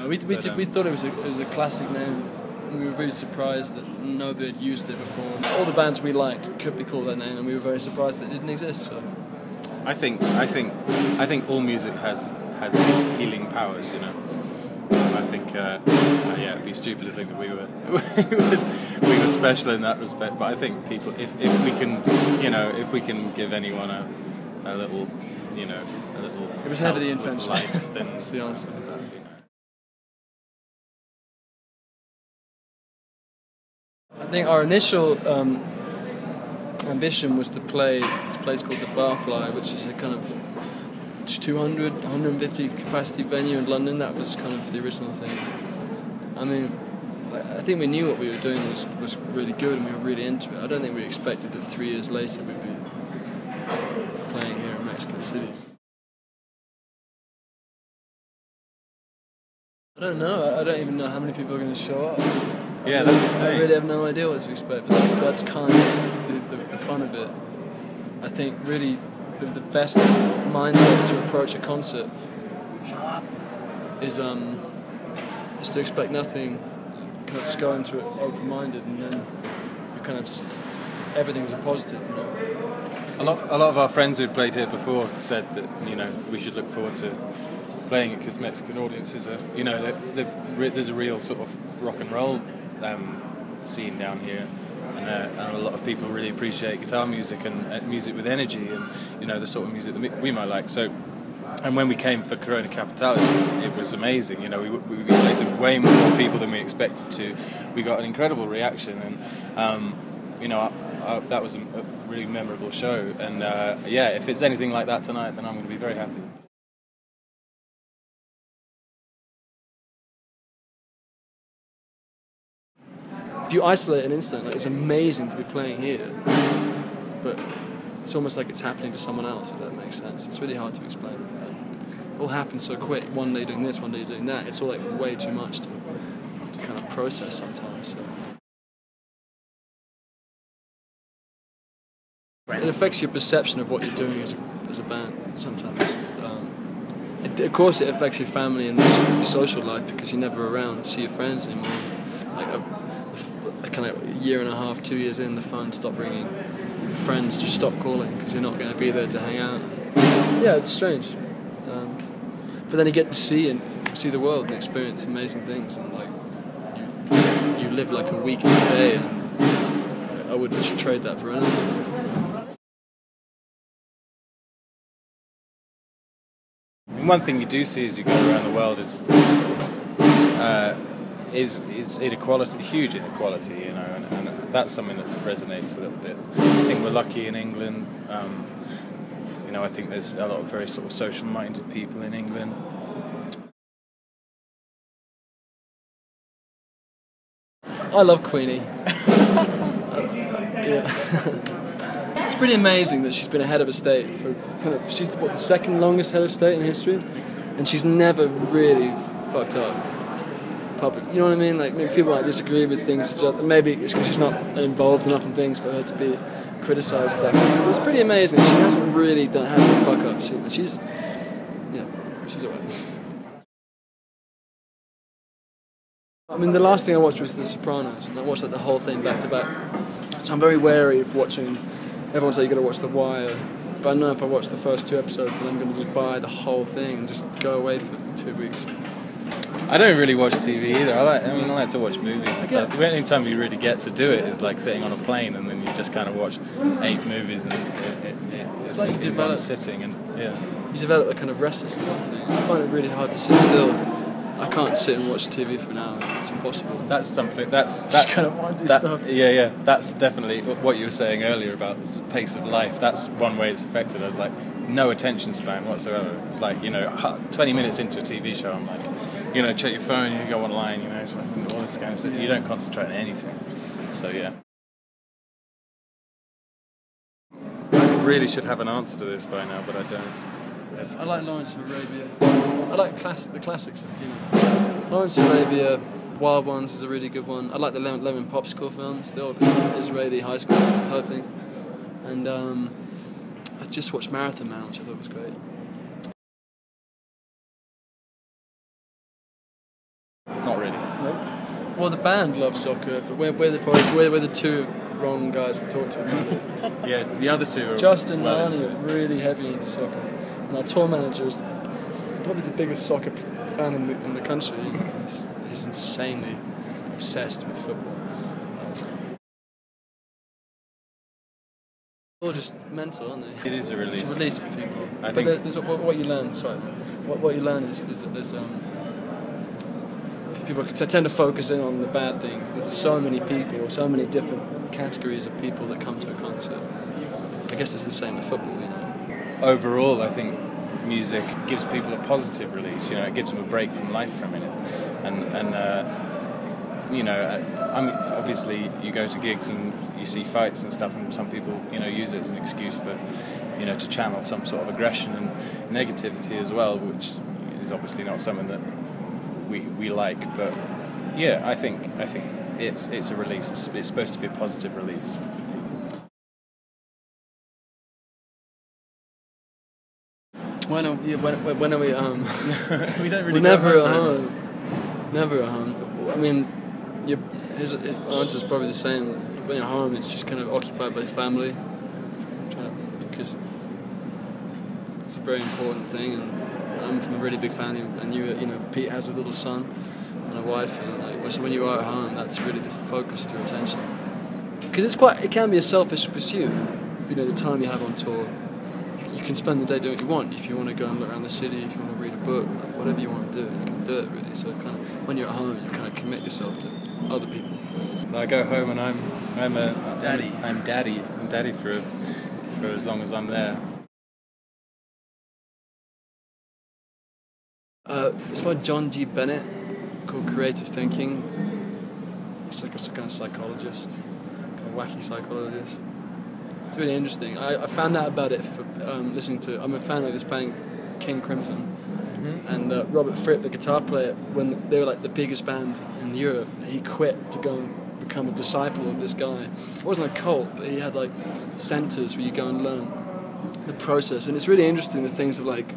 We thought it was a classic name. We were very surprised that nobody had used it before. All the bands we liked could be called that name, and we were very surprised that it didn't exist. So, I think all music has healing powers. You know, I think it'd be stupid to think that we were special in that respect. But I think people, if we can give anyone a little, it was never the intention. Life, then that's the answer. I think our initial ambition was to play this place called the Barfly, which is a kind of 200, 150 capacity venue in London. That was kind of the original thing. I mean, I think we knew what we were doing was really good and we were really into it. I don't think we expected that 3 years later we'd be playing here in Mexico City. I don't know. I don't even know how many people are going to show up. Yeah, I really have no idea what to expect, but that's kind of the fun of it. I think really the best mindset to approach a concert is to expect nothing, kind of just go into it open-minded, and then you kind of everything's a positive. You know? A lot of our friends who'd played here before said that we should look forward to playing it because Mexican audiences are there's a real sort of rock and roll scene down here, and a lot of people really appreciate guitar music and music with energy, and the sort of music that we might like. So, and when we came for Corona Capital, it was amazing. We played to way more people than we expected to. We got an incredible reaction, and that was a really memorable show. And if it's anything like that tonight, then I'm going to be very happy. If you isolate an instant, it's amazing to be playing here, but it's almost like it's happening to someone else, if that makes sense. It's really hard to explain. It all happens so quick. One day doing this, one day doing that. It's all like way too much to kind of process sometimes. So. It affects your perception of what you're doing as a band sometimes. Of course, it affects your family and your social life because you're never around to see your friends anymore. Kind of a year and a half, 2 years in, the phone stopped ringing. Your friends just stop calling because you're not going to be there to hang out. Yeah, it's strange. But then you get to see the world and experience amazing things, and you live like a week in a day, and I wouldn't trade that for anything. One thing you do see as you go around the world is inequality, huge inequality, and that's something that resonates a little bit. I think we're lucky in England. I think there's a lot of very sort of social-minded people in England. I love Queenie. It's pretty amazing that she's been a head of a state for she's the second longest head of state in history, and she's never really fucked up. Public, you know what I mean? Like, maybe people might disagree with things, maybe it's because she's not involved enough in things for her to be criticised that much. But it's pretty amazing. She hasn't really had any fuck up. She's alright. I mean, the last thing I watched was The Sopranos, and I watched the whole thing back to back. So I'm very wary of watching. Everyone says you got to watch The Wire, but I know if I watch the first 2 episodes, then I'm going to just buy the whole thing and just go away for 2 weeks. I don't really watch TV either. I like to watch movies and stuff. The only time you really get to do it is like sitting on a plane, and then you just kind of watch 8 movies, and it's like you develop sitting, and you develop a kind of restlessness. I think I find it really hard to sit still. I can't sit and watch TV for an hour. It's impossible. That's something. Just kind of want to do stuff. Yeah. That's definitely what you were saying earlier about the pace of life. That's one way it's affected us. Like, no attention span whatsoever. It's like 20 minutes into a TV show, I'm like, check your phone, you go online, it's like all this kind of stuff. You don't concentrate on anything. So yeah. I really should have an answer to this by now, but I don't. I like Lawrence of Arabia. I like the classics. Lawrence of Arabia, Wild Ones is a really good one. I like the Lemon Popsicle films, the old Israeli high school type things. And I just watched Marathon Man, which I thought was great. really. Nope. Well, the band loves soccer, but we're the two wrong guys to talk to about it. Yeah, the other two are Justin and Arnie are really heavy into soccer, and our tour manager is probably the biggest soccer fan in the country. He's insanely obsessed with football. All just mental, aren't they? It is a release. It's a release for people. I think there's what you learn. Sorry, what you learn is that there's people tend to focus in on the bad things. There's so many people, or so many different categories of people that come to a concert. I guess it's the same with football, you know. Overall, I think music gives people a positive release. You know, it gives them a break from life for a minute, and you know, I mean, obviously you go to gigs and you see fights and stuff, and some people, you know, use it as an excuse for, you know, to channel some sort of aggression and negativity as well, which is obviously not something that we like. But yeah, I think it's a release. It's supposed to be a positive release for people. When are we? We don't really. We're never at home. Never at home. I mean, his answer's probably the same. When you're home, it's just kind of occupied by family, because it's a very important thing. And I'm from a really big family, and you know, Pete has a little son and a wife, and so when you are at home, that's really the focus of your attention. Because it can be a selfish pursuit. You know, the time you have on tour, you can spend the day doing what you want. If you want to go and look around the city, if you want to read a book, whatever you want to do, you can do it really. So kind of when you're at home, you kind of commit yourself to other people. I go home and I'm daddy. I'm daddy for as long as I'm there. It's by John G. Bennett, called Creative Thinking. It's like a kind of psychologist, kind of wacky psychologist. It's really interesting. I found out about it for listening to. I'm a fan of this band, King Crimson, and Robert Fripp, the guitar player, when they were like the biggest band in Europe, he quit to go and become a disciple of this guy. It wasn't a cult, but he had like centers where you go and learn the process, and it's really interesting. The things of like,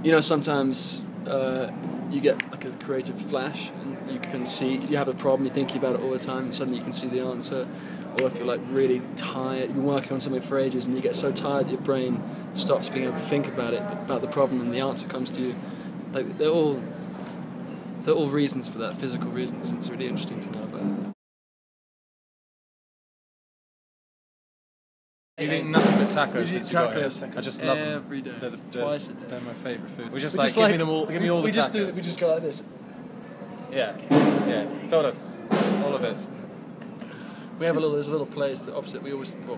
you know, sometimes you get like a creative flash, and you can see you have a problem, you're thinking about it all the time, and suddenly you can see the answer. Or if you're like really tired, you've been working on something for ages, and you get so tired that your brain stops being able to think about it, about the problem, and the answer comes to you. Like they're all reasons for that, physical reasons, and it's really interesting to know about it. You've eaten nothing but tacos since you got here. I just love them. Every day. Twice a day. They're my favourite food. We're just give me all the tacos. We just go like this. Yeah. Todos. All of it. We have there's a little place that opposite. We always the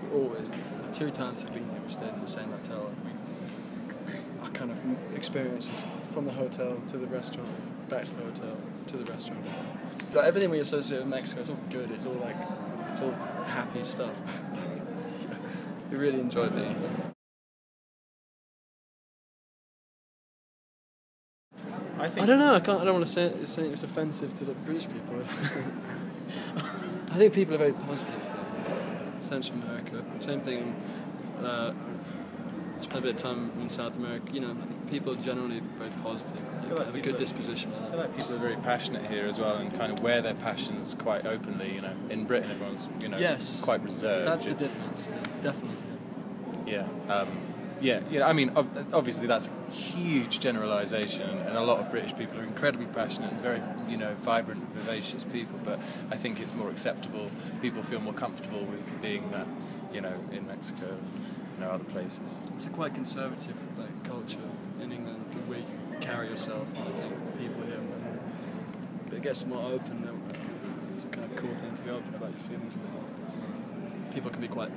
2 times we've been here, we stayed in the same hotel. Our kind of experiences from the hotel to the restaurant, back to the hotel to the restaurant. But everything we associate with Mexico, it's all good. It's all happy stuff. We really enjoyed being here. I don't know. I don't want to say it's offensive to the British people. I think people are very positive here. Central America, same thing. Spent a bit of time in South America. You know, I think people are generally very positive. Have a good disposition. I feel like people are very passionate here as well, and kind of wear their passions quite openly. You know, in Britain, everyone's quite reserved. That's the difference. Definitely. Yeah. I mean, obviously that's a huge generalisation, and a lot of British people are incredibly passionate and very, vibrant, vivacious people. But I think it's more acceptable. People feel more comfortable with being that, in Mexico and other places. It's a quite conservative culture in England, the way you carry yourself. I think people here, it gets more open. It's a kind of cool thing to be open about your feelings a little. People can be quite